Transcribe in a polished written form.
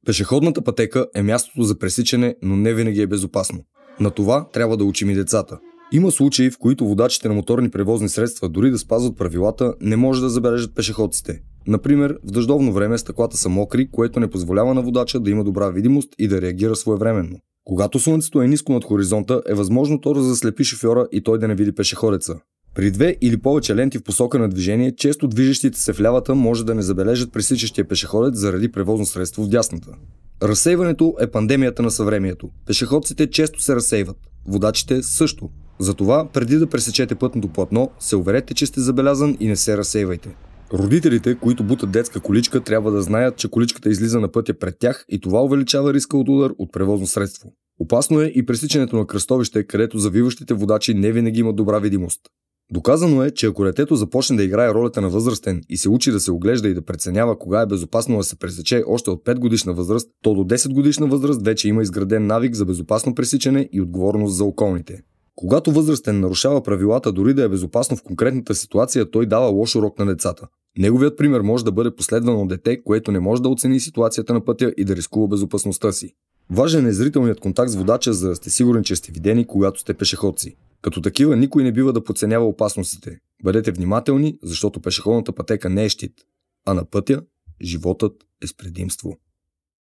Пешеходната пътека е мястото за пресичане, но не винаги е безопасно. На това трябва да учим и децата. Има случаи, в които водачите на моторни превозни средства, дори да спазват правилата, не може да забележат пешеходците. Например, в дъждовно време стъклата са мокри, което не позволява на водача да има добра видимост и да реагира своевременно. Когато слънцето е ниско над хоризонта, е възможно то да заслепи шофьора и той да не види пешеходеца. При 2 или повече ленти в посока на движение, често движещите се в лявата може да не забележат пресичащия пешеходец заради превозно средство в дясната. Разсейването е пандемията на съвремието. Пешеходците често се разсейват, водачите също. Затова, преди да пресечете пътното платно, се уверете, че сте забелязан и не се разсейвайте. Родителите, които бутат детска количка, трябва да знаят, че количката излиза на пътя пред тях и това увеличава риска от удар от превозно средство. Опасно е и пресичането на кръстовище, където завиващите водачи не винаги имат добра видимост. Доказано е, че ако детето започне да играе ролята на възрастен и се учи да се оглежда и да преценява кога е безопасно да се пресече още от 5 годишна възраст, то до 10 годишна възраст вече има изграден навик за безопасно пресичане и отговорност за околните. Когато възрастен нарушава правилата, дори да е безопасно в конкретната ситуация, той дава лош урок на децата. Неговият пример може да бъде последван от дете, което не може да оцени ситуацията на пътя и да рискува безопасността си. Важен е зрителният контакт с водача, за да сте сигурни, че сте видени, когато сте пешеходци. Като такива, никой не бива да подценява опасностите. Бъдете внимателни, защото пешеходната пътека не е щит, а на пътя животът е с предимство.